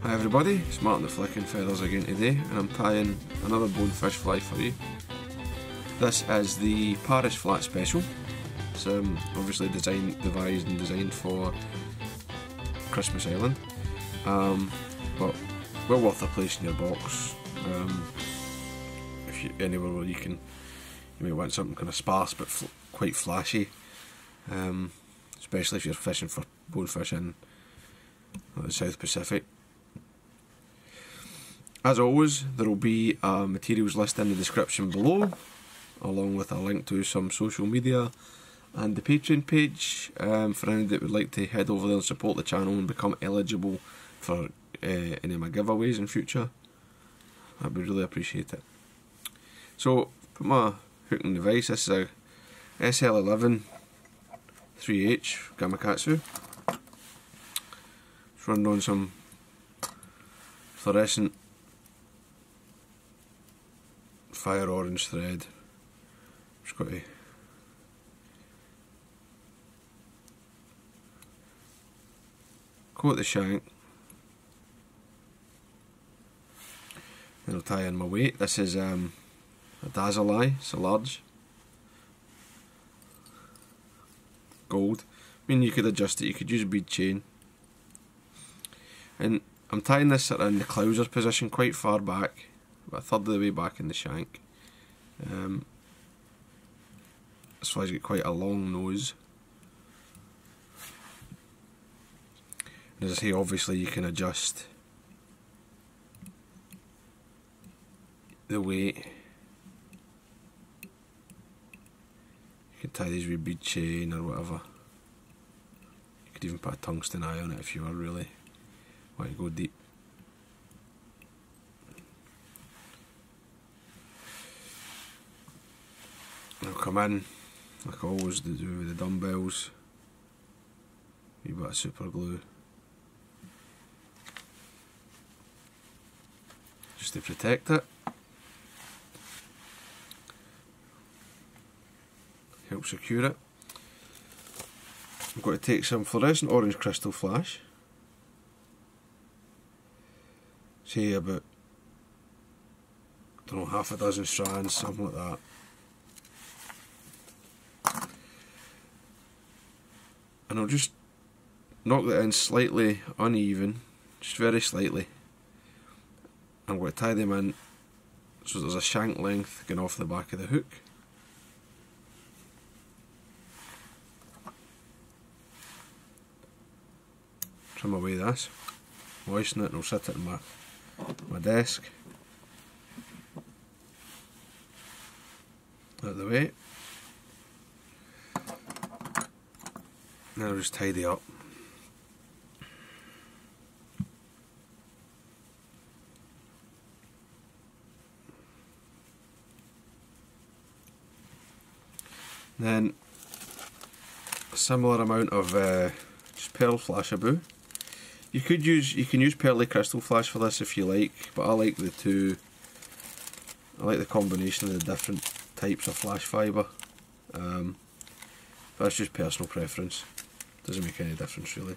Hi everybody, it's Martyn the Flicking Feathers again today, and I'm tying another bonefish fly for you. This is the Paris Flat Special. It's obviously devised and designed for Christmas Island, but well worth a place in your box. If you anywhere where you may want something kind of sparse but quite flashy, especially if you're fishing for bonefish in the South Pacific. As always, there will be a materials list in the description below, along with a link to some social media and the Patreon page for anyone that would like to head over there and support the channel and become eligible for any of my giveaways in future. I would really appreciate it. So, put my hook and device. This is a SL11-3H Gamakatsu. It's run on some fluorescent fire orange thread. Just got to coat the shank, then I'll tie in my weight. This is a dazzle eye, it's a large gold. I mean, you could adjust it, you could use a bead chain, and I'm tying this sort of in the clouser position, quite far back, about a third of the way back in the shank. This fly's got quite a long nose. And as I say, obviously you can adjust the weight. You can tie these with bead chain or whatever. You could even put a tungsten eye on it if you were really want to go deep. I'll come in, like I always do with the dumbbells, a wee bit of super glue, just to protect it. Help secure it. I'm going to take some fluorescent orange crystal flash, say about, I don't know, half a dozen strands, something like that. And I'll just knock that in slightly uneven, just very slightly. I'm going to tie them in so there's a shank length going off the back of the hook. Trim away this, moisten it, and I'll set it in my desk. Out of the way. Now I'll just tidy up. Then a similar amount of just pearl flashabou. You can use pearly crystal flash for this if you like, but I like the combination of the different types of flash fibre. That's just personal preference. Doesn't make any difference really.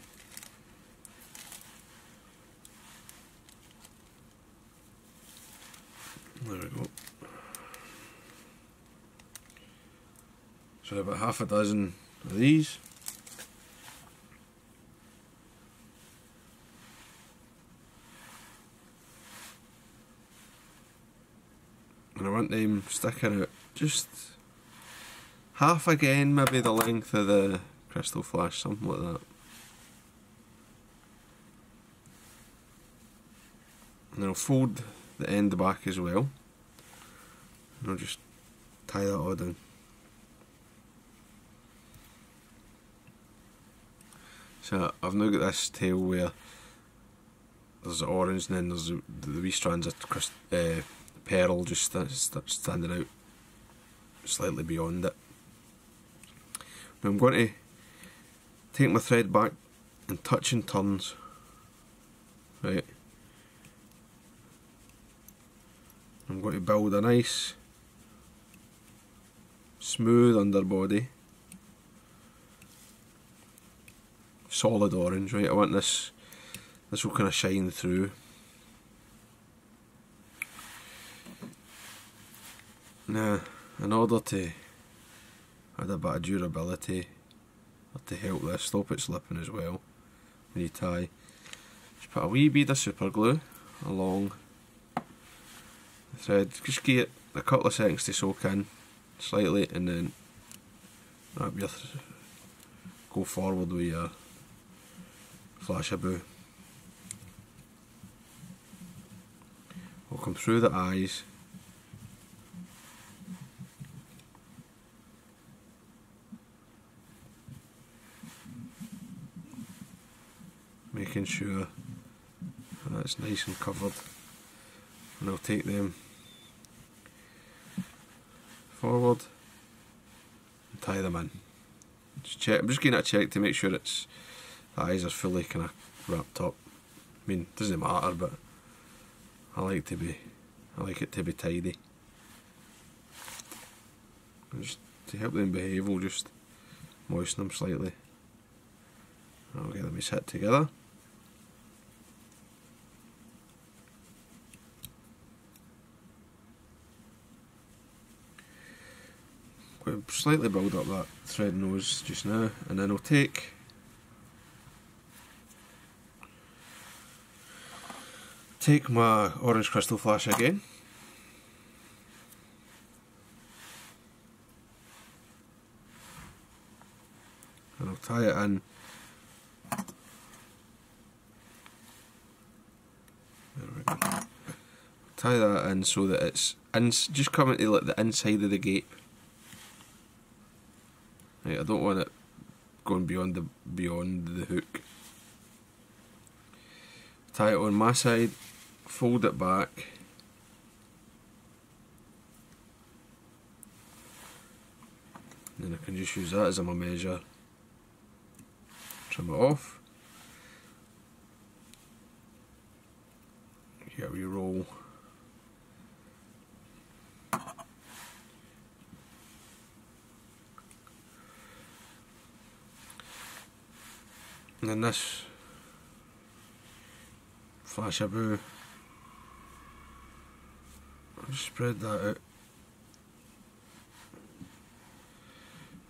There we go. So about half a dozen of these. And I want them sticking out just half again, maybe the length of the crystal flash, something like that. And then I'll fold the end back as well, and I'll just tie that all down. So I've now got this tail where there's the orange and then there's the wee strands of pearl just standing out slightly beyond it. Now I'm going to take my thread back and touch in turns, right. I'm going to build a nice smooth underbody, solid orange, right. I want this this will kind of shine through. Now, in order to add a bit of durability, or to help this stop it slipping as well when you tie, just put a wee bead of super glue along the thread. Just give it a couple of seconds to soak in slightly, and then go forward with your flashabou. We'll come through the eyes, making sure that's nice and covered, and I'll take them forward and tie them in. Just check. I'm just getting a check to make sure the eyes are fully kind of wrapped up. I mean, it doesn't matter, but I like it to be tidy. And just to help them behave, we'll just moisten them slightly. I'll get them set together. We'll slightly build up that thread nose just now, and then I'll take my orange crystal flash again, and I'll tie it in. There we go. Tie that in so that it's just coming to like the inside of the gape. Right, I don't want it going beyond the hook. Tie it on my side, fold it back, and then I can just use that as my measure. Trim it off. Here we roll. And then this flashabou, I'll just spread that out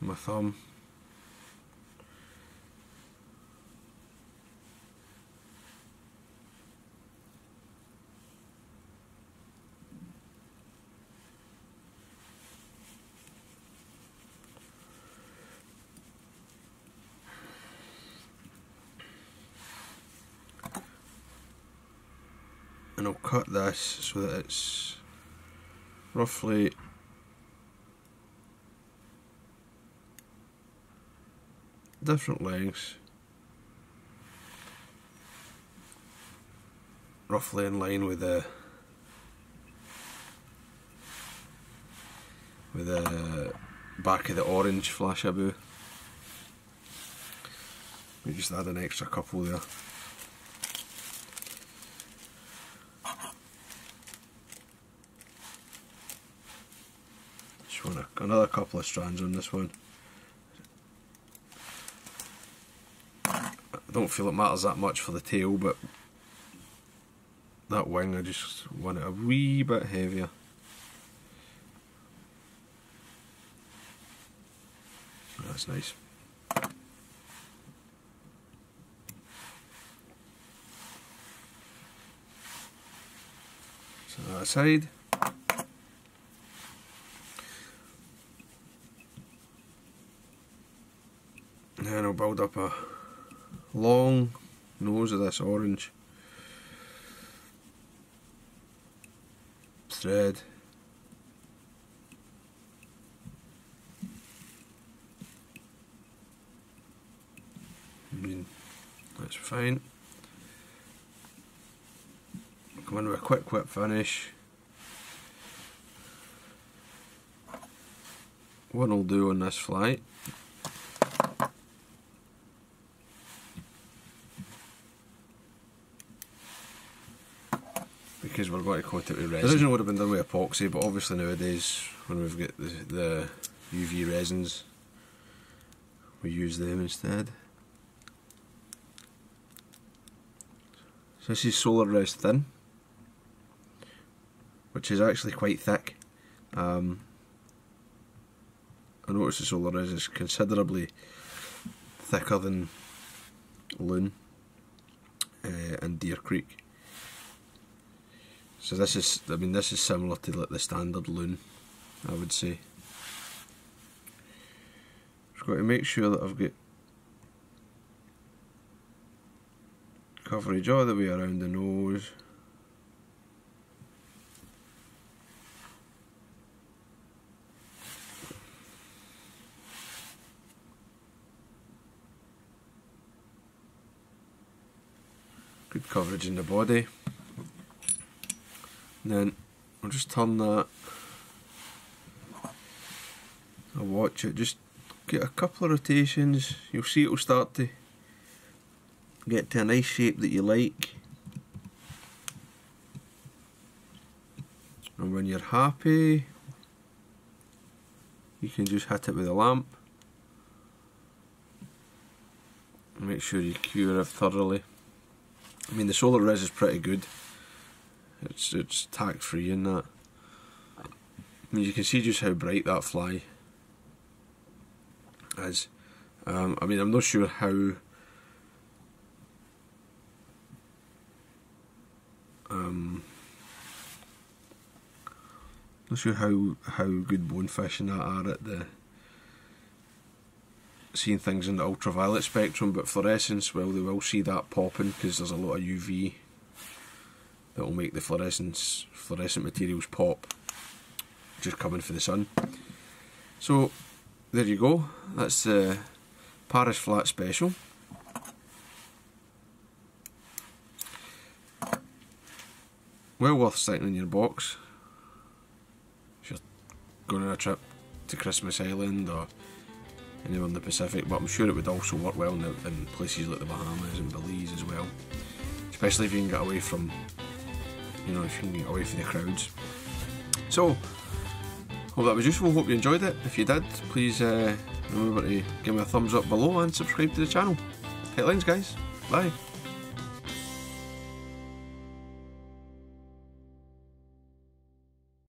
with my thumb. And I'll cut this so that it's roughly different lengths, roughly in line with the back of the orange flashabou. We just add an extra couple there. Another couple of strands on this one. I don't feel it matters that much for the tail, but that wing I just want it a wee bit heavier. That's nice. So that aside. Then I'll build up a long nose of this orange thread. That's fine. Come in with a quick whip finish. What I'll do on this flight, because we're going to coat it with resin. The original would have been done with epoxy, but obviously nowadays when we've got the UV resins, we use them instead. So this is solar res thin, which is actually quite thick. I noticed the solar res is considerably thicker than Loon and Deer Creek. So this is, I mean, this is similar to like the standard Loon, I would say. Just got to make sure that I've got coverage all the way around the nose. Good coverage in the body. And then I'll just turn that. I'll watch it, just get a couple of rotations. You'll see it will start to get to a nice shape that you like. And when you're happy, you can just hit it with a lamp. Make sure you cure it thoroughly. I mean, the solar res is pretty good. It's tack free in that. I mean, you can see just how bright that fly is. I mean, I'm not sure how good bonefish and that are at the seeing things in the ultraviolet spectrum, but fluorescence, well, they will see that popping because there's a lot of UV that will make the fluorescent materials pop just coming for the sun. So there you go, that's the Paris Flat Special. Well worth sticking in your box if you're going on a trip to Christmas Island or anywhere in the Pacific, but I'm sure it would also work well in places like the Bahamas and Belize as well, especially if you can get away from, you know, if you can get away from the crowds. So, hope that was useful, hope you enjoyed it. If you did, please remember to give me a thumbs up below and subscribe to the channel. Tight lines, guys. Bye.